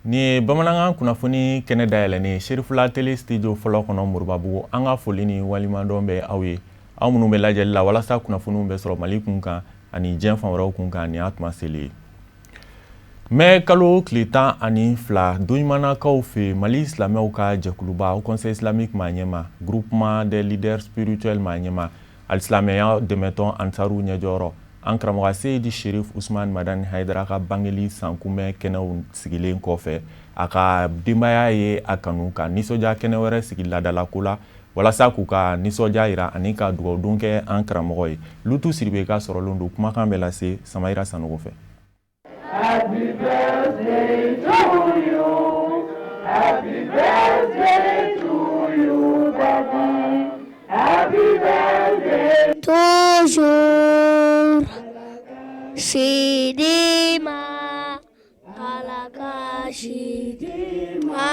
Ni bamanankan kunnafoni kɛnɛ dayɛlɛnen Serifula télé studio fɔlɔ kɔnɔ Moribabugu an ka foli ni walimadɔn bɛ aw ye aw minnu bɛ lajɛli la walasa kunnafoniw bɛ sɔrɔ Mali kun kan ani diɲɛ fan wɛrɛw kun kan ni atuma seli ye. Mais kalo tile 12 donɲumanakaw fɛ Mali silamɛw ka jɛkuluba Haut Conseil islamique Maɲɛma groupement des leaders spirituels Maɲɛma alisilamɛya dɛmɛtɔn Ansaru ɲɛjɔyɔrɔ an karamɔgɔ Seydi Sherif Usman Madani Haidara ka bangeli sankunbɛn kɛnɛw sigilen kɔfɛ a ka denbaya ye a kanu ka nisɔndiya kɛnɛ wɛrɛ sigi ladalako la walasa k'u ka nisɔndiya jira ani ka dugawudon kɛ an karamɔgɔ ye. Lutu Siribe ka sɔrɔlen don kumakan bɛ lase Samayira Sanogo fɛ. Happy birthday to you. Happy birthday to you, Daddy. Happy birthday. Toujours Shidima Alaka Shidima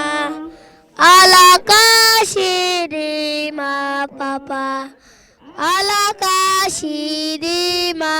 Alaka Shidima Papa Alaka Shidima.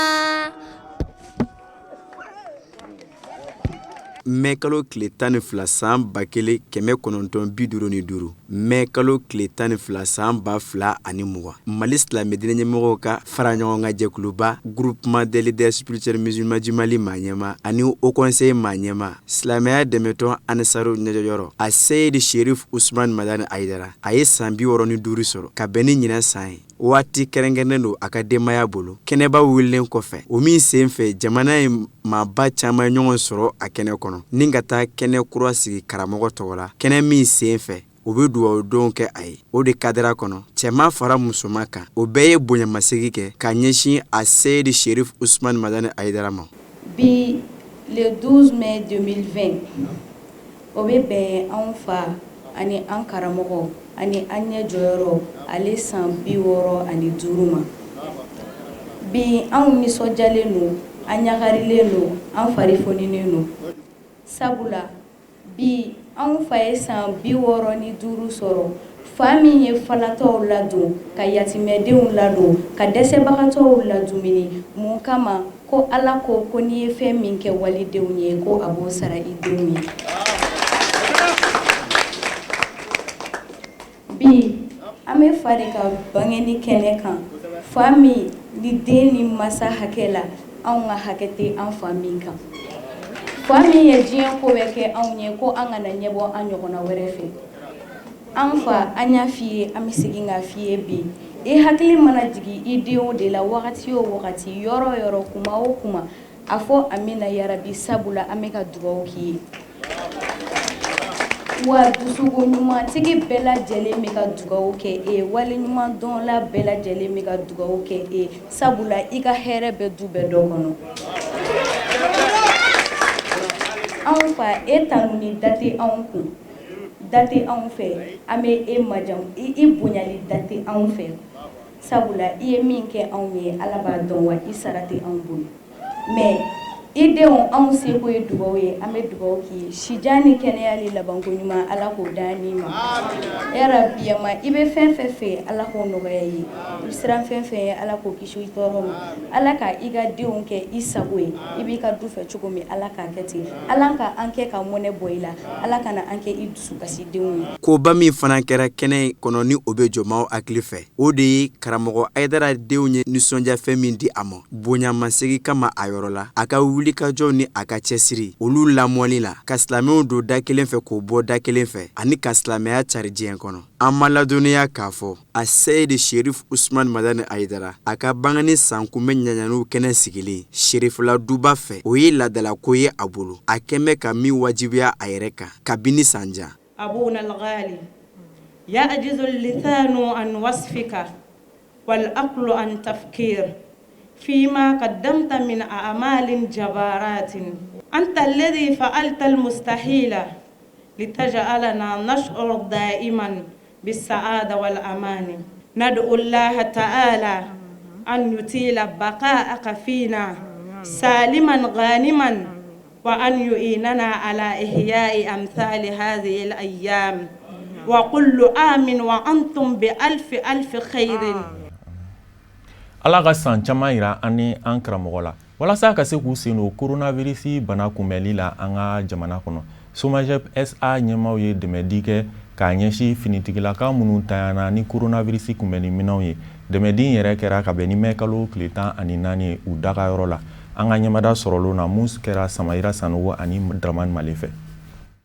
Mai kalo tile 12 san 1955 Mai kalo tile 12 san 2020 Mali silamɛ diinɛ ɲɛmɔgɔw ka fara ɲɔgɔn ka jɛkuluba groupement des leaders spirituels musulmans du Mali Maɲɛma ani Haut Conseil Maɲɛma silamɛya dɛmɛtɔn Ansaru ɲɛjɔyɔrɔ a Seydi Sherif Usman Madani Haidara a ye san 65 sɔrɔ ka bɛn ni ɲinɛ san ye. Waati kɛrɛnkɛrɛnnen don a ka denbaya bolo kɛnɛba wililen kɔfɛ o min sen fɛ jamana ye maaba caman ɲɔgɔn sɔrɔ a kɛnɛ kɔnɔ ni ka taa kɛnɛ kura sigi karamɔgɔ tɔgɔ la kɛnɛ min sen fɛ o bɛ duwawudon kɛ a ye o de kadira kɔnɔ cɛman fara musoman kan o bɛɛ ye bonyamasegi kɛ ka ɲɛsin a Seydi Sherif Usman Madani Haidara ma. Bi le 12 mai 2020 o bɛ bɛn anw fa ani an karamɔgɔ ani an ɲɛjɔyɔrɔ ale san 65 ma. Bi anw nisɔndiyalen don an ɲagarilen don an farifoninen don sabula bi anw fa ye san 65 sɔrɔ fa min ye falatɔw ladon ka yatimɛdenw ladon ka dɛsɛbagatɔw ladumuni mun kama ko Ala ko n'i ye fɛn min kɛ walidenw ye ko a b'o sara i denw ye. Bi an bɛ fa de ka bangeni kɛnɛ kan fa min ni den ni masa hakɛ la anw ka hakɛ tɛ an fa min kan fa min ye diɲɛ ko bɛ kɛ anw ye ko an kana ɲɛbɔ an ɲɔgɔnna wɛrɛ fɛ an fa an y'a f'i ye an bɛ segin k'a f'i ye bi i hakili mana jigin i denw de la wagati o wagati yɔrɔ o yɔrɔ kuma o kuma a fɔ amina yarabi sabula an bɛ ka dugawu k'i ye. Wa dusukun ɲumantigi bɛɛ lajɛlen bɛ ka dugawu kɛ e wale ɲuman dɔnla bɛɛ lajɛlen bɛ ka dugawu kɛ e sabula i ka hɛrɛ bɛ du bɛɛ dɔ kɔnɔ. Anw fa e tanu ni date anw kun date anw fɛ an bɛ e majam i bonyali date anw fɛ sabula i ye min kɛ anw ye Ala b'a dɔn wa i sara tɛ anw bolo mais i denw anw seko ye dugawu ye an bɛ dugawu k'i ye sijan ni kɛnɛya ni labanko ɲuman Ala k'o d'an ni ma yarabi ma i bɛ fɛn fɛn fɛ Ala k'o nɔgɔya ye i siran fɛn fɛn ye Ala k'o kisi i tɔɔrɔ ma Ala ka i ka denw kɛ i sago ye i b'i ka du fɛ cogo min Ala k'a kɛ ten Ala ka an kɛ ka mɔnɛ bɔ i la Ala kana an kɛ i dusukasidenw ye. Koba min fana kɛra kɛnɛ kɔnɔ ni o bɛ jɔnmaaw hakili fɛ o de ye karamɔgɔ Haidara denw ye nisɔndiya fɛn min di a ma bonyamasegi kama a yɔrɔ la a ka wulikajɔw ni a ka cɛsiri olu lamɔli la ka silamɛw don da kelen fɛ k'o bɔ da kelen fɛ ani ka silamɛya cari diɲɛ kɔnɔ an ma ladɔnniya k'a fɔ a Seydi Sherif Usman Madani Haidara a ka bangeni sankunbɛn ɲaɲaniw kɛnɛ sigilen Sherifula duba fɛ o ye ladalako ye a bolo a kɛnbɛ ka min wajibiya a yɛrɛ kan kabini sanjan. أبونا الغالي يعجز اللسان عن وصفك والعقل عن تفكير فيما قدمت من أعمال جبارات أنت الذي فعلت المستحيل لتجعلنا نشعر دائما بالسعادة والأمان ندعو الله تعالى أن يطيل بقاءك فينا سالما غانما وأن يعيننا على إحياء أمثال هذه الأيام وكل آمن وأنتم بألف ألف خير. Ala ka san caman yira ani an karamɔgɔ la walasa ka se k'u sen don coronavirus bana kunbɛnli la an ka jamana kɔnɔ SOMAGEP SA ɲɛmaaw ye dɛmɛdi kɛ k'a ɲɛsin finitigilaka minnu tanyana ni coronavirus kunbɛnni minɛnw ye dɛmɛdi yɛrɛ kɛra ka bɛn ni mɛ kalo tile 14 ye u dagayɔrɔ la an ka ɲɛmada sɔrɔlo na mun kɛra Samayira Sanogo ani Dramani Male fɛ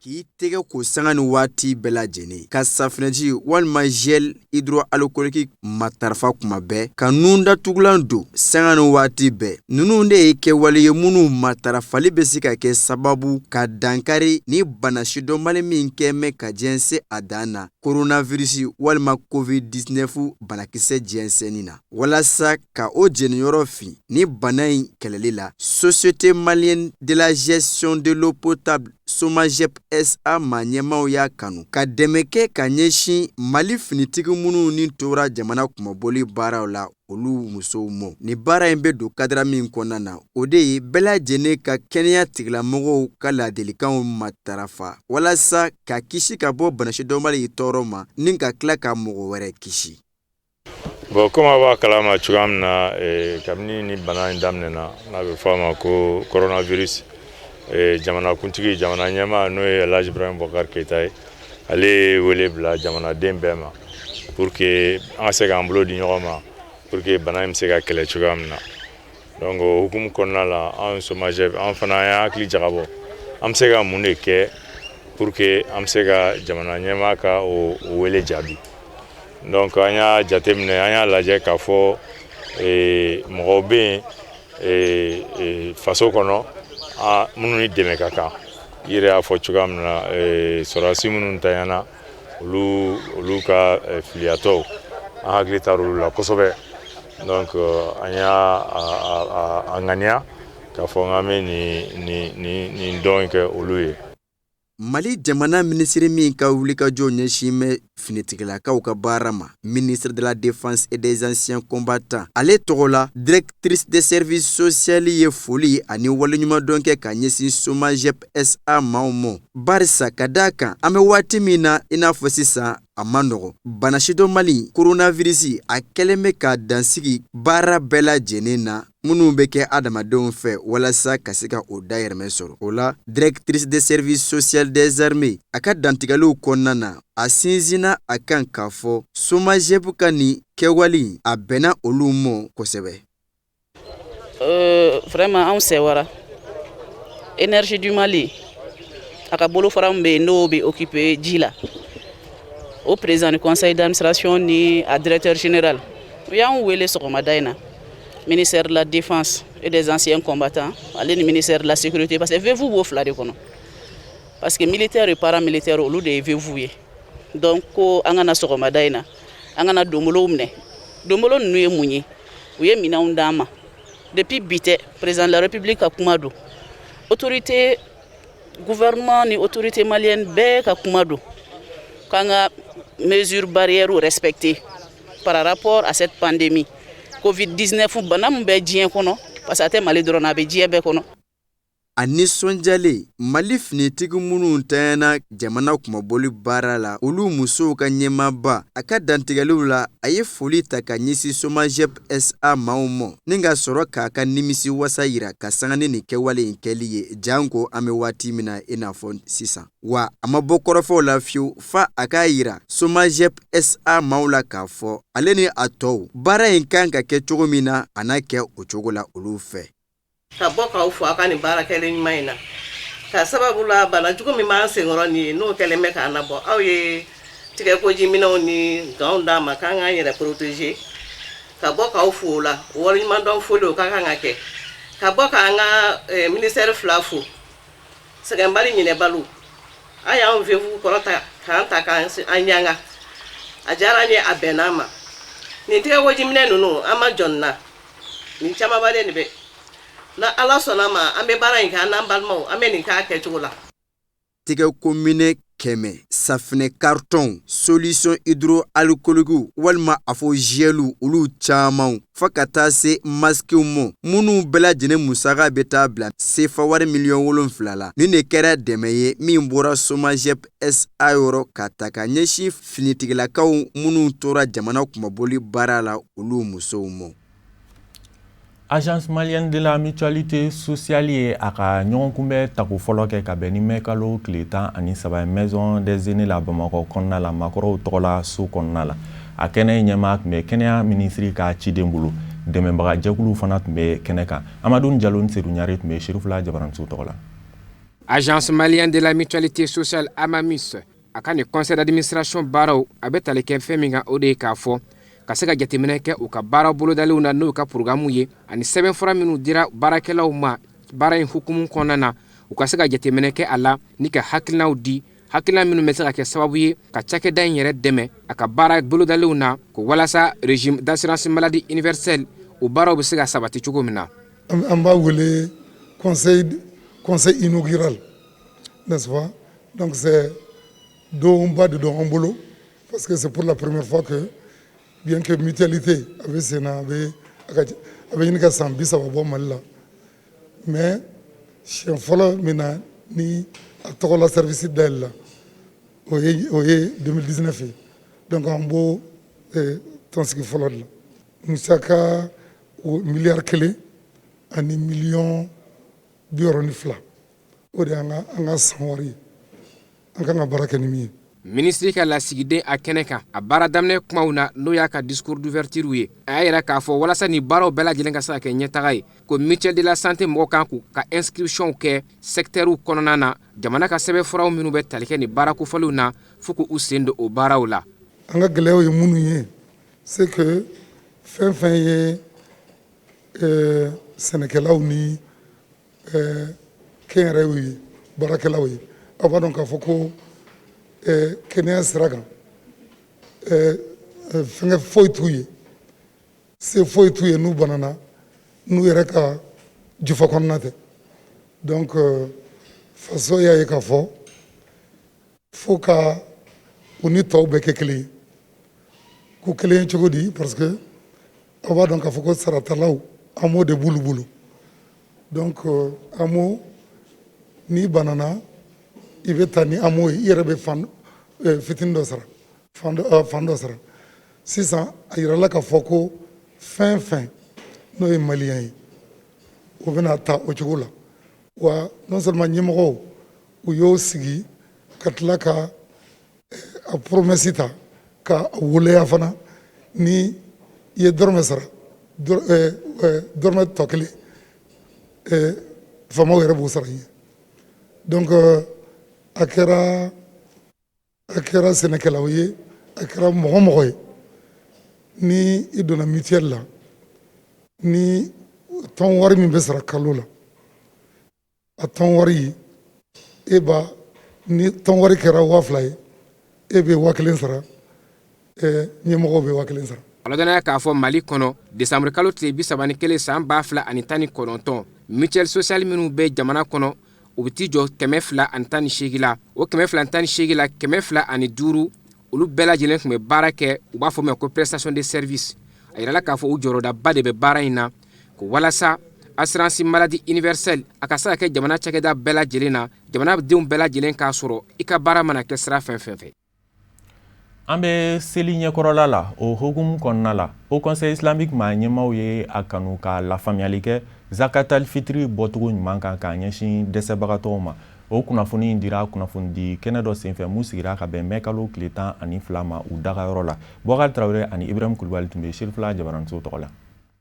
k'i tɛgɛ ko sanga ni waati bɛɛ lajɛlen ka safinɛji walima gel hydroalcoolique matarafa kuma bɛɛ ka nun datugulan don sanga ni waati bɛɛ ninnu de ye kɛwale ye minnu matarafali bɛ se ka kɛ sababu ka dankari ni bana sidɔnbali min kɛmɛ ka jɛnse a dan na coronavirus walima covid-19 banakisɛ jɛnsɛnni na walasa ka o jeniyɔrɔ fin ni bana in kɛlɛli la Société malienne de la gestion de l'eau potable SOMAGEP SA ma ɲɛmaaw y'a kanu ka dɛmɛ kɛ ka ɲɛsin Mali finitigi minnu ni tora jamana kumaboli baaraw la olu musow mɔ ni baara in bɛ don kadira min kɔnɔna na o de ye bɛɛ lajɛlen ka kɛnɛya tigilamɔgɔw ka ladilikanw matarafa walasa ka kisi ka bɔ banasidɔnbali tɔɔrɔ ma ni ka tila ka mɔgɔ wɛrɛ kisi. Bon, comme on va kalama cogoya min na kabini ni bana in daminɛna n'a bɛ fɔ a ma ko coronavirus jamana kuntigi jamana ɲɛmaa n'o ye Alhaji Ibrahim Boubacar Keita ye ale ye wele bila jamanaden bɛɛ ma pour que an ka se k'an bolo di ɲɔgɔn ma pour que bana in bɛ se ka kɛlɛ cogoya min na donc o hukumu kɔnɔna la an SOMAGEP an fana an y'an hakili jagabɔ an bɛ se ka mun de kɛ pour que an bɛ se ka jamana ɲɛmaa ka o wele jaabi donc an y'a jateminɛ an y'a lajɛ k'a fɔ mɔgɔw bɛ yen faso kɔnɔ minnu ni dɛmɛ ka kan i yɛrɛ y'a fɔ cogoya min na sɔrɔdasi minnu tanyana olu ka filiyatɔw an hakili taara olu la kosɛbɛ donc an y'a ŋaniya k'a fɔ n bɛ nin dɔn kɛ olu ye. Mali jamana ministre min ka wulikajɔ ɲɛsin mɛ finitigilakaw ka baara ma ministre de la défense et des anciens combattants ale tɔgɔ la directrice des services sociaux ye foli ani waleɲumandɔn kɛ ka ɲɛsin SOMAGEP SA maaw mɔ barisa ka daa kan an bɛ waati min na i n'a fɔ sisan a man nɔgɔ bana sidɔnbali coronavirus a kɛlen bɛ ka dansigi baara bɛɛ lajɛlen na minnu bɛ kɛ adamadenw fɛ walasa ka se ka o dayɛrɛmɛ sɔrɔ o la directrice des services sociaux des armées a ka dantigɛliw kɔnɔna na a sinzina a kan k'a fɔ SOMAGEP ka nin kɛwali a bɛnna olu mɔ kosɛbɛ. Vraiment anw sɛwara énergie du Mali a ka bolofara min bɛ yen n'o bɛ occuper ji la au président du conseil d'administration ni a directeur général u y'an wele sɔgɔmada in na ministère de la défense et des anciens combattants ale ni ministère de la sécurité parce que VEVU b'o fila de kɔnɔ parce que militaire et paramilitaire olu de ye VEVU ye donc ko an kana sɔgɔmada in na an kana donbolow minɛ donbolo ninnu ye mun ye u ye minɛnw d'an ma depuis bi tɛ président de la république ka kuma don autorité gouvernement ni autorité malienne bɛɛ ka kuma don k'an ka mesures barrières respectées par rapport à cette pandémie Covid-19 bana mun bɛ diɲɛ kɔnɔ parce que a tɛ Mali dɔrɔn a bɛ diɲɛ bɛɛ kɔnɔ. A nisɔndiyalen Mali finitigi minnu tanyana jamana kumaboli baara la olu musow ka ɲɛmaaba a ka dantigɛliw la a ye foli ta ka ɲɛsin SOMAGEP SA maaw mɔ ni ka sɔrɔ k'a ka nimisi wasa yira ka sanga ni nin kɛwale in kɛli ye janko an bɛ waati min na i n'a fɔ sisan wa a ma bɔ kɔrɔfɔw la fiyewu fa a k'a yira SOMAGEP SA maaw la k'a fɔ ale ni a tɔw baara in kan ka kɛ cogo min na a n'a kɛ o cogo la olu fɛ. Ka bɔ k'aw fɔ a ka nin baara kɛlen ɲuman in na ka sababu la bana jugu min b'an senkɔrɔ nin ye n'o kɛlen bɛ k'an labɔ aw ye tigɛkoji minɛnw ni ganw d'a ma k'an k'an yɛrɛ protéger ka bɔ k'aw fo o la waleɲumandɔn foli o ka kan ka kɛ ka bɔ k'an ka ministère fila fo sɛgɛnbali ɲinɛbaliw a y'an VEVU kɔrɔta k'an ta k'an ɲanga a diyara an ye a bɛnn'an ma nin tigɛkoji minɛ ninnu an ma jɔn na nin camanba de bɛ na ala sɔnna ma an bɛ baara in kɛ an n'an balimaw an bɛ nin k'a kɛcogo la. Tigɛko minɛ 100 safinɛ carton solution hydroalcoolique walima a fɔ gelu olu caman fa ka taa se maskew mɔ minnu bɛɛ lajɛlen musaka bɛ taa bila sefa wari miliyɔn 7 la ni de kɛra dɛmɛ ye min bɔra SOMAGEP SA yɔrɔ ka ta ka ɲɛsin finitigilakaw minnu tora jamana kumaboli baara la olu musow mɔ. Agence malienne de la mutualité sociale ye a ka ɲɔgɔnkunbɛ tako fɔlɔ kɛ ka bɛn ni mɛ kalo tile 13 maison des aînés la Bamakɔ kɔnɔna la makɔrɔw tɔgɔla so kɔnɔna la a kɛnɛ ɲɛma tun bɛ kɛnɛya ministri ka ciden bolo dɛmɛbaga jɛkulu fana tun bɛ kɛnɛ kan Amadou Diallo Seydou Ɲare tun bɛ Chérifula Jabaranso tɔgɔ la. Agence malienne de la mutualité sociale AMAMUS a ka ni conseil d'administration baaraw a bɛ tali kɛ fɛn min kan o de ye k'a fɔ ka se ka jateminɛ kɛ u ka baara bolodaliw na n'u ka programme ye ani sɛbɛnfura minnu dira baarakɛlaw ma baara in hukumu kɔnɔna na u ka se ka jateminɛ kɛ a la ni ka hakilinaw di hakilina minnu bɛ se ka kɛ sababu ye ka cakɛda in yɛrɛ dɛmɛ a ka baara bolodaliw na ko walasa régime d'assurance maladie universelle o baaraw bɛ se ka sabati cogo min na. An b'a wele conseil inaugural, n'est-ce pas? Donc c'est donba de don en bolo parce que c'est pour la première fois que bien que mutualité avait sénat avait une casse bis à bon mal là mais chez follow mina ni à tout la service d'elle oye 2019 donc en beau tant ce qu'il faut là nous saka au milliard clé à 1 million d'euros ni fla o de anga sanwari anga baraka ni mi. Ministre ka lasigiden a kɛnɛ kan a baara daminɛ kumaw na n'o y'a ka discours d'ouverture ye a y'a yira k'a fɔ walasa ni baaraw bɛɛ lajɛlen ka se ka kɛ ɲɛtaga ye ko mutuelle de la santé mɔgɔw kan k'u ka inscription kɛ secteurw kɔnɔna na jamana ka sɛbɛnfuraw minnu bɛ tali kɛ ni baara kofɔliw na fo k'u sen don o baaraw la. An ka gɛlɛyaw ye minnu ye c'est que fɛn fɛn ye sɛnɛkɛlaw ni kɛnyɛrɛyew ye baarakɛlaw ye aw b'a dɔn k'a fɔ ko kɛnɛya sira kan fɛngɛ foyi t'u ye se foyi t'u ye n'u banana n'u yɛrɛ ka jufa kɔnɔna tɛ donc faso y'a ye k'a fɔ fo ka u ni tɔw bɛɛ kɛ kelen ye k'u kelen ye cogo di parce que aw b'a dɔn k'a fɔ ko saratalaw an m'o de b'olu bolo donc an m'o n'i banana i bɛ taa ni amo ye i yɛrɛ bɛ fan fitinin dɔ sara fan dɔ sara sisan a yirala k'a fɔ ko fɛn fɛn n'o ye maliyɛn ye o bɛna ta o cogo la wa non seulement ɲɛmɔgɔw u y'o sigi ka tila ka a promesse ta ka waleya fana ni i ye dɔrɔmɛ sara dɔrɔmɛ tɔ kelen faamaw yɛrɛ b'o sara i ye donc a kɛra sɛnɛkɛlaw ye a kɛra mɔgɔ ye ni i donna mutuelle la ni tɔn wari min bɛ sara kalo la a tɔn wari ni tɔn wari kɛra 2000 ye e bɛ 1000 sara ɲɛmɔgɔw bɛ 1000 sara. Alɔdana k'a fɔ Mali kɔnɔ décembre kalo tile 31 san 2019 mutuelle sociale minnu bɛ jamana kɔnɔ u bɛ t'i jɔ 218 la o 218 la 205 olu bɛɛ lajɛlen tun bɛ baara kɛ u b'a fɔ ma ko prestation de service a yirala k'a fɔ u jɔyɔrɔdaba de bɛ baara in na ko walasa assurance maladie universelle a ka se ka kɛ jamana cakɛda bɛɛ lajɛlen na jamanadenw bɛɛ lajɛlen k'a sɔrɔ i ka baara mana kɛ sira fɛn fɛn fɛ. An bɛ seli ɲɛkɔrɔla la o hukumu kɔnɔna la o conseil islamique maa ɲɛmaw ye a kanu ka lafaamuyali kɛ zakatal fitri bɔcogo ɲuman kan k'a ɲɛsin dɛsɛbagatɔw ma o kunnafoni dira kunnafoni kɛnɛ dɔ senfɛ mun sigira ka bɛn mɛ kalo tile 12 ma u dagayɔrɔ la Boubacar Traoré ani Ibrahim Kulibali tun bɛ Chérifula Jabaranso tɔgɔ la.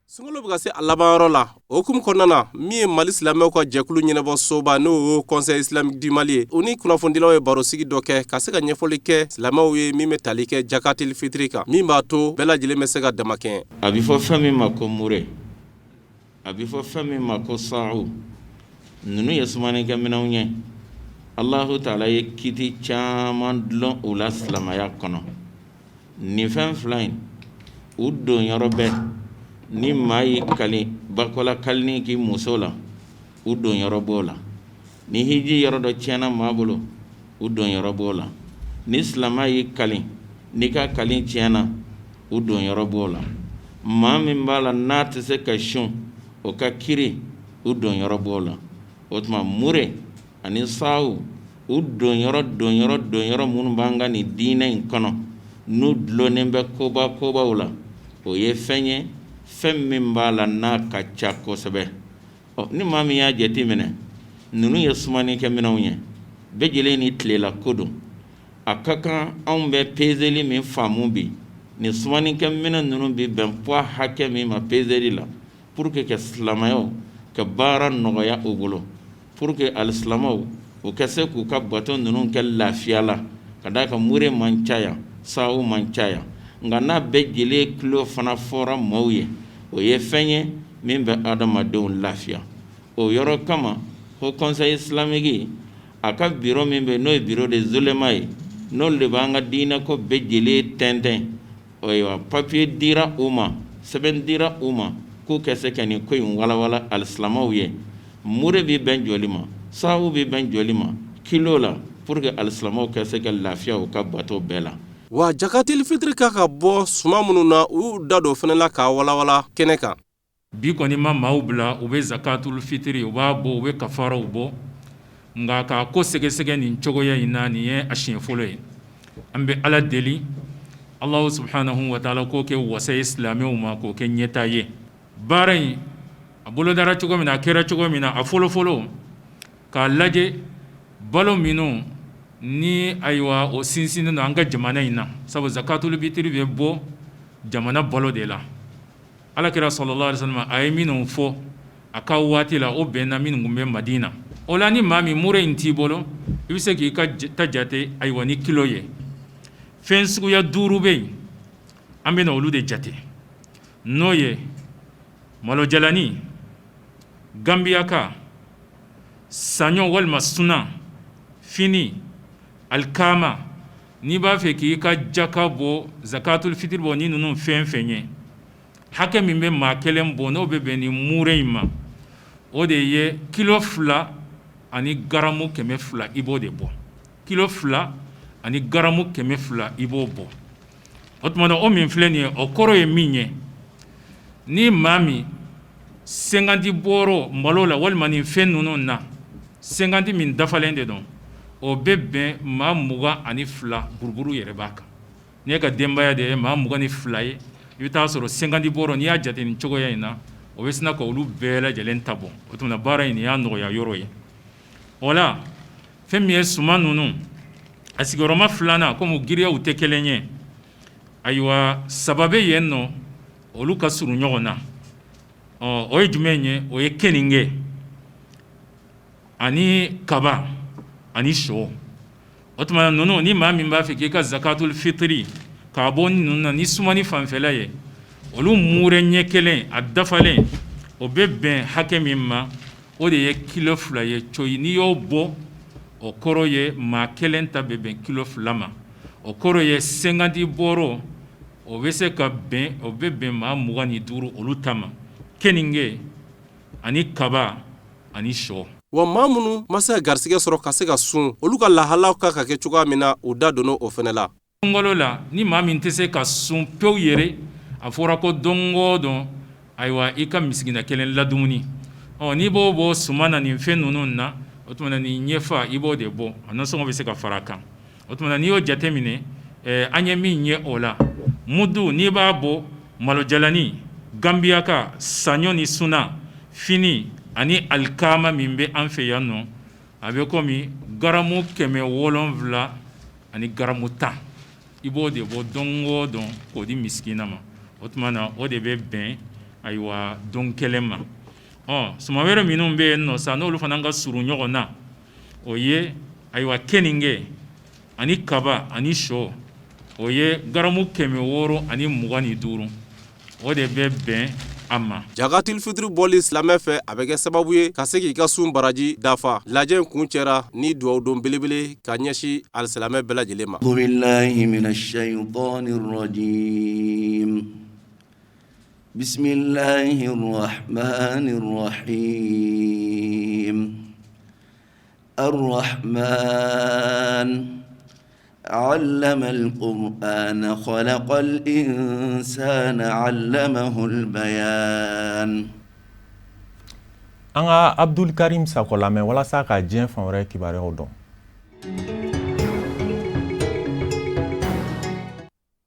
Sunkalo bɛ ka se a laban la o hukumu kɔnɔna na min ye Mali silamɛw ka jɛkulu ɲɛnabɔ soba n'o ye conseil islamique du Mali ye o ni kunnafonidilaw ye barosigi dɔ kɛ ka se ka ɲɛfɔli kɛ silamɛw ye min bɛ tali kɛ jakatil fitri kan min b'a to bɛɛ lajɛlen bɛ se ka dama kɛɲɛ. A bɛ fɔ fɛn min ma ko mure a bɛ fɔ fɛn min ma ko sa'u ninnu ye sumanikɛ minɛnw ye Allahu Taala ye kiti caman dulon o la silamɛya kɔnɔ nin fɛn fila in u don yɔrɔ bɛɛ ni maa y'i kali bakola kalini k'i muso la u don yɔrɔ b'o la ni hiji yɔrɔ dɔ tiɲɛna maa bolo u donyɔrɔ b'o la ni silama y'i kali n'i ka kali tiɲɛna u donyɔrɔ b'o la maa min b'a la n'a tɛ se ka sun o ka kiri u donyɔrɔ b'o la o tuma mure ani sawu u donyɔrɔ minnu b'an ka nin diinɛ in kɔnɔ n'u dulonnen bɛ kobaw la o ye fɛn ye fɛn min b'a la n'a ka ca kosɛbɛ ni maa min y'a jate minɛ ninnu ye sumanikɛminɛnw ye bɛɛ lajɛlen ni tilela ko don a ka kan anw bɛ peseli min faamu bi nin sumanikɛminɛn ninnu bi bɛn poids hakɛ min ma peseli la pour que ka silamɛyaw ka baara nɔgɔya u bolo pour que alisilamɛw u ka se k'u ka bato ninnu kɛ lafiya la ka d'a kan mure man caya sawu man caya nka n'a bɛɛ lajɛlen kilo fana fɔra maaw ye o ye fɛn ye min bɛ adamadenw lafiya o yɔrɔ kama Haut Conseil islamique a ka biro min bɛ n'o ye biro de zulema ye n'olu de b'an ka diinɛ ko bɛɛ lajɛlen tɛntɛn ayiwa papiye dira u ma sɛbɛn dira u ma k'u ka se ka nin ko in walawala alisilamɛw ye mure bɛ bɛn joli ma sawu bɛ bɛn joli ma kilo la pour que alisilamɛw ka se ka lafiya u ka bato bɛɛ la wa jakatil fitiri ka bɔ suma minnu na u da dɔ fana la k'a walawala kɛnɛ kan bi kɔni ma maaw bila u bɛ zakatul fitiri u b'a bɔ u bɛ kafaraw bɔ nka k'a ko sɛgɛsɛgɛ nin cogoya in na nin ye a siɲɛ fɔlɔ ye an bɛ ala deli Allahu subhanahu wa ta'ala k'o kɛ wasa ye silamɛw ma k'o kɛ ɲɛta ye baara in a bolodara cogo min na a kɛra cogo min na a fɔlɔfɔlɔ k'a lajɛ balo minnu ni ayiwa o sinsinnen don an ka jamana in na sabu zakatul fitiri bɛ bɔ jamana balo de la alakira sallallahu alaihi wasallam a ye minnu fɔ a ka waati la o bɛnna minnu tun bɛ Madina o la ni maa min mure in t'i bolo i bɛ se k'i ka ta jate ayiwa ni kilo ye fɛn suguya 5 bɛ yen an bɛ na olu de jate n'o ye malojalani gambiyaka saɲɔ walima suna fini alikama n'i b'a fɛ k'i ka jaka bɔ zakatul fitiri bɔ ni ninnu fɛn fɛn ye hakɛ min bɛ maa kelen bɔ n'o bɛ bɛn ni mure in ma o de ye kilo 2 ani garamu 200 i b'o de bɔ kilo 2 ani garamu 200 i b'o bɔ o tuma na o min filɛ nin ye o kɔrɔ ye min ye ni maa min 50 bɔrɔ malo la walima nin fɛn ninnu na 50 min dafalen de don o bɛ bɛn maa 22 buruburu yɛrɛ b'a kan n'i ye ka denbaya de ye maa 22 ye i bɛ taa sɔrɔ 50 bɔrɔ n'i y'a jate nin cogoya in na o bɛ sina ka olu bɛɛ lajɛlen ta bɔ o tuma na baara in nin y'a nɔgɔya yɔrɔ ye o la fɛn min ye suma ninnu a sigiyɔrɔma 2nan komi giriyaw tɛ kelen ye ayiwa saba bɛ yen nɔ olu ka surun ɲɔgɔn na o ye jumɛn ye o ye keninge ani kaba ani sɔ o tuma na ninnu ni maa min b'a fɛ k'i ka zakatul fitiri k'a bɔ ninnu na ni sumani fanfɛla ye olu mure ɲɛ kelen a dafalen o bɛ bɛn hakɛ min ma o de ye kilo 2 ye coyi n'i y'o bɔ o kɔrɔ ye maa kelen ta bɛ bɛn kilo 2 ma o kɔrɔ ye 50 bɔrɔ o bɛ se ka bɛn o bɛ bɛn maa 25 olu ta ma keninge ani kaba ani sɔ wa maa minnu ma se ka garisɛgɛ sɔrɔ ka se ka sun olu ka lahalaw ka kɛ cogoya min na u da donna o fana la sunkalo la ni maa min tɛ se ka sun pewu yɛrɛ a fɔra ko don o don ayiwa i ka misigina kelen ladumuni n'i b'o bɔ suma na nin fɛn ninnu na o tuma na nin ɲɛfa i b'o de bɔ a nasɔngɔ bɛ se ka fara a kan o tuma na n'i y'o jateminɛ an ye min ye o la mudu n'i b'a bɔ malojalani gambiyaka saɲɔ ni suna fini ani alikama min bɛ an fɛ yan nɔ a bɛ komi garamu 700 ani garamu 10 i b'o de bɔ don o don k'o di misikina ma o tuma na o de bɛ bɛn ayiwa don kelen ma suma wɛrɛ minnu bɛ yen nɔ sa n'olu fana ka surun ɲɔgɔn na o ye ayiwa keninge ani kaba ani sɔ o ye garamu 600 ani 25 o de bɛ bɛn a ma jakatil fitiri bɔli silamɛ fɛ a bɛ kɛ sababu ye ka se k'i ka sun baraji dafa lajɛ in kun cɛra ni duwawu don belebele ka ɲɛsi alisilamɛ bɛɛ lajɛlen ma billahi minash shaitanir rajim بسم الله الرحمن الرحيم الرحمن علم القرآن خلق الإنسان علمه البيان. Anga Abdul Karim Sakola me wala sa ka jien fan wɛrɛ kibaruyaw dɔn.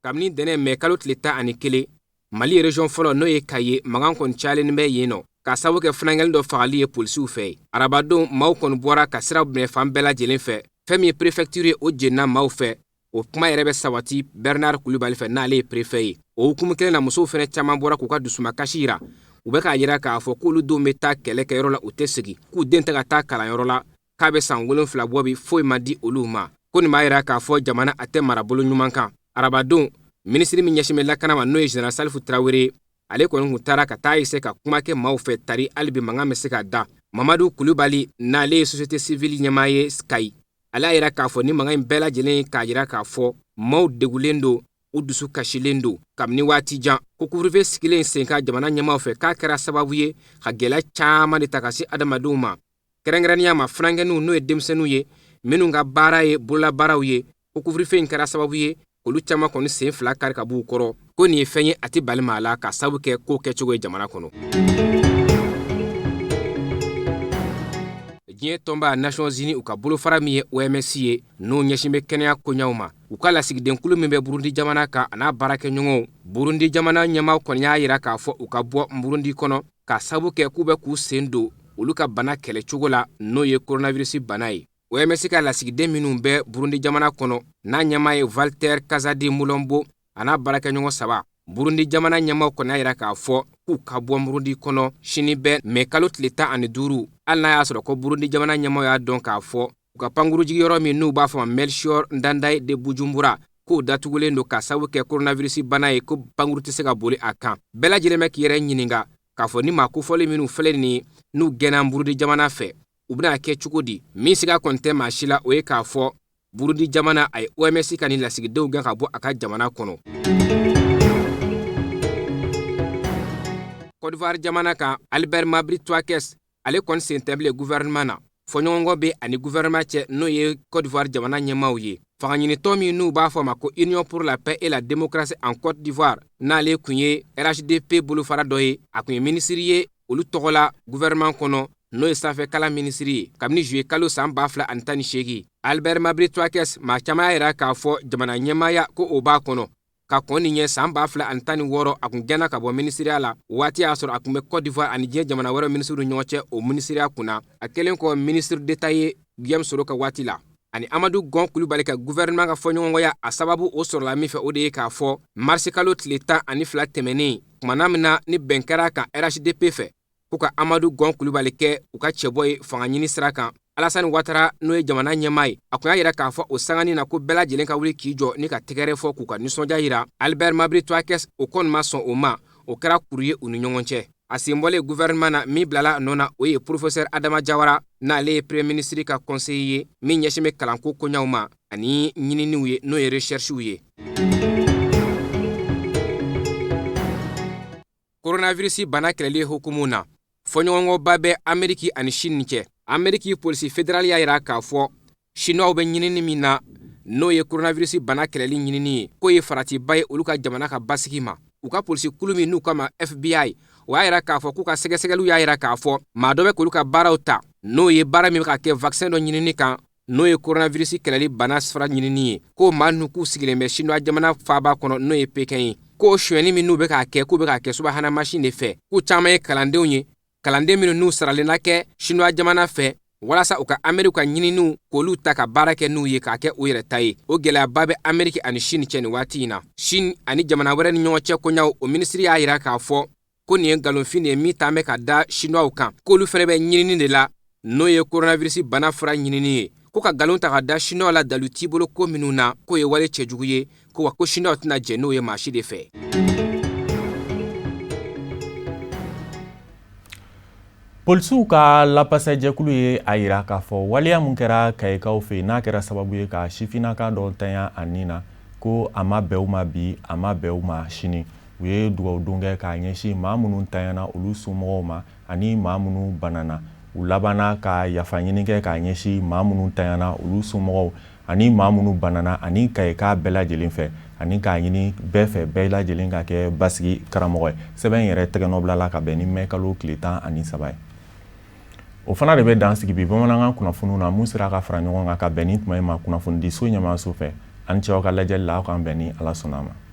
Kabini dɛnɛ mɛ kalo tile 11 Mali région fɔlɔ n'o ye Kaye mankan kɔni cayalen bɛ yen nɔ ka sababu kɛ fanangɛli dɔ fagali ye polisiw fɛ. Arabadon maaw kɔni bɔra ka sira minɛ fan bɛɛ lajɛlen fɛ. Fɛn min ye préfecture ye o jenna maaw fɛ. O kuma yɛrɛ bɛ sabati Bernard Kulibali fɛ n'ale ye préfet ye. O hukumu kelen na musow fɛnɛ caman bɔra k'u ka dusumakasi yira. U bɛ k'a yira k'a fɔ k'olu denw bɛ taa kɛlɛkɛyɔrɔ la u tɛ segi, k'u den tɛ ka taa kalanyɔrɔ la, k'a bɛ san 7 bɔ bi foyi ma di olu ma. Ko nin b'a yira k'a fɔ jamana a tɛ marabolo ɲuman kan. Arabadon ministre min ɲɛsin bɛ lakana ma n'o ye Général Salifou Traoré, ale kɔni kun taara ka taa essayer ka kuma kɛ maaw fɛ tari hali bi mankan bɛ se ka da. Mamadu Kulibali n'ale ye société civile ɲɛmaa ye Kayi, ale y'a yira k'a fɔ ni mankan in bɛɛ lajɛlen ye k'a yira k'a fɔ maaw degulen don, u dusu kasilen don kabini waati jan ko couvre-feu sigilen sen ka jamana ɲɛmaaw fɛ k'a kɛra sababu ye ka gɛlɛya caman de ta ka se adamadenw ma. Kɛrɛnkɛrɛnnenya ma furankɛninw n'o ye denmisɛnninw ye minnu ka baara ye bololabaaraw ye ko couvre-feu in kɛra sababu ye olu caman kɔni sen fila kari ka b'u kɔrɔ ko nin ye fɛn ye a tɛ bali maa la ka sababu kɛ ko kɛcogo ye jamana kɔnɔ. Diɲɛ tɔnba Nations Unies u ka bolofara min ye OMS ye n'o ɲɛsin bɛ kɛnɛya koɲaw ma u ka lasigidenkulu min bɛ Burundi jamana kan a n'a baarakɛɲɔgɔnw. Burundi jamana ɲɛmaaw kɔni y'a yira k'a fɔ u ka bɔ Burundi kɔnɔ ka sababu kɛ k'u bɛ k'u sen don olu ka bana kɛlɛcogo la n'o ye coronavirus bana ye. OMS ka lasigiden minnu bɛ Burundi jamana kɔnɔ n'a ɲɛmaa ye Walter Kazadi Mulombo a n'a baarakɛɲɔgɔn 3. Burundi jamana ɲɛmaaw kɔni y'a yira k'a fɔ k'u ka bɔ Burundi kɔnɔ sini bɛ mɛ kalo tile 15 hali n'a y'a sɔrɔ ko Burundi jamana ɲɛmaaw y'a dɔn k'a fɔ u ka pankurujigiyɔrɔ min n'u b'a fɔ ma Melchior Ndadaye de Bujumbura k'o datugulen don ka sababu kɛ coronavirus bana ye ko pankuru tɛ se ka boli a kan. Bɛɛ lajɛlen bɛ k'i yɛrɛ ɲininka k'a fɔ ni maa kofɔli minnu filɛ nin ye n'u gɛnna Burundi jamana fɛ u bɛna kɛ cogo di. Min siga kɔni tɛ maa si la o ye k'a fɔ Burundi jamana a ye OMS ka nin lasigidenw gɛn ka bɔ a ka jamana kɔnɔ. Côte d'Ivoire jamana kan Albert Mabri Touakes ale kɔni sen tɛ bilen gouvernement na. Fɔɲɔgɔnkɔ bɛ ani gouvernement cɛ n'o ye Côte d'Ivoire jamana ɲɛmaaw ye. Fagaɲinitɔ min n'u b'a fɔ ma ko Union pour la paix et la démocratie en Côte d'Ivoire n'ale kun ye RHDP bolofara dɔ ye a kun ye minisiri ye olu tɔgɔ la gouvernement kɔnɔ n'o ye sanfɛ kalan minisiri ye kabini juillet kalo san 2018. Albert Mabri Touakes maa caman y'a yira k'a fɔ jamana ɲɛmaaya ko o b'a kɔnɔ ka kɔn nin ɲɛ san 2016 a kun gɛnna ka bɔ minisiriya la waati y'a sɔrɔ a kun bɛ Côte d'Ivoire ani diɲɛ jamana wɛrɛ minisiriw ɲɔgɔn cɛ o minisiriya kunna a kelen kɔ ministre d'État ye Guillaume Soro ka waati la ani Amadou Gon Kulibali ka gouvernement ka fɔɲɔgɔnkɔya a sababu o sɔrɔla min fɛ o de ye k'a fɔ mars kalo tile 12 tɛmɛnen kumana min na ni bɛn kɛra kan RHDP fɛ k'u ka Amadou Gon Kulibali kɛ u ka cɛbɔ ye fanga ɲini sira kan. Alassane Ouattara n'o ye jamana ɲɛmaa ye a kun y'a yira k'a fɔ o sangani na ko bɛɛ lajɛlen ka wuli k'i jɔ ni ka tɛgɛrɛ fɔ k'u ka nisɔndiya yira. Albert Mabri Touakes o kɔni ma sɔn o ma o kɛra kuru ye u ni ɲɔgɔn cɛ. A sen bɔlen gouvernement na min bilala nɔ na o ye professeur Adama Jawara n'ale ye premier ministre ka conseiller ye min ɲɛsin bɛ kalanko koɲaw ma ani ɲininiw ye n'o ye recherchew ye. Coronavirus bana kɛlɛli hukumu na fɔɲɔgɔnkɔba bɛ Amérique ani Chine cɛ. Amérique polisi fédéral y'a yira k'a fɔ Chinois bɛ ɲinini min na n'o ye coronavirus bana kɛlɛli ɲinini ye k'o ye faratiba ye olu ka jamana ka basigi ma. U ka polisi kulu min n'u kama FBI o y'a yira k'a fɔ k'u ka sɛgɛsɛgɛliw y'a yira k'a fɔ maa dɔ bɛ k'olu ka baaraw ta n'o ye baara min bɛ ka kɛ vaccin dɔ ɲinini kan n'o ye coronavirus kɛlɛli bana fura ɲinini ye k'o maa ninnu k'u sigilen bɛ Chinois jamana faaba kɔnɔ n'o ye Pékin ye k'o sonyɛni min n'u bɛ k'a kɛ k'u bɛ k'a kɛ subahana mansin de fɛ k'u caman ye kalandenw ye kalanden minnu n'u saralenna kɛ Chinois jamana fɛ walasa u ka Amérique ka ɲininiw k'olu ta ka baara kɛ n'u ye k'a kɛ u yɛrɛ ta ye. O gɛlɛyaba bɛ Amérique ani Chine cɛ nin waati in na. Chine ani jamana wɛrɛ ni ɲɔgɔn cɛ koɲaw o minisiri y'a yira k'a fɔ ko nin ye nkalonfin de ye min t'an bɛ ka da Chinois kan k'olu fɛnɛ bɛ ɲinini de la n'o ye coronavirus bana fura ɲinini ye ko ka nkalon ta ka da Chinois la dalu t'i bolo ko minnu na k'o ye wale cɛjugu ye ko wa ko Chinois tɛna jɛ n'o ye maa si de fɛ. Polisiw ka lapasajɛkulu ye a yira k'a fɔ waleya mun kɛra Kayikaw fɛ n'a kɛra sababu ye ka sifinnaka dɔ tanya a nin na ko a ma bɛn u ma bi a ma bɛn u ma sini. U ye dugawudon kɛ k'a ɲɛsin maa minnu tanyana olu somɔgɔw ma ani maa minnu banana. u labanna ka yafa ɲini kɛ k'a ɲɛsi maa minnu tanyana olu somɔgɔw ani maa minnu banana ani ka ye k'a bɛɛ lajɛlen fɛ ani k'a ɲini bɛɛ fɛ bɛɛ lajɛlen ka kɛ basigi karamɔgɔ ye. Sɛbɛn yɛrɛ tɛgɛnɔbilala ka bɛn ni mɛn kalo tile 13 ye. O fana de bɛ dan sigi bi bamanankan kunnafoniw na mun sera ka fara ɲɔgɔn kan ka bɛn ni tuma ma kunnafoni di so ɲɛmaaso fɛ ani cɛw ka lajɛli la aw kan bɛn ni Ala sɔnna ma.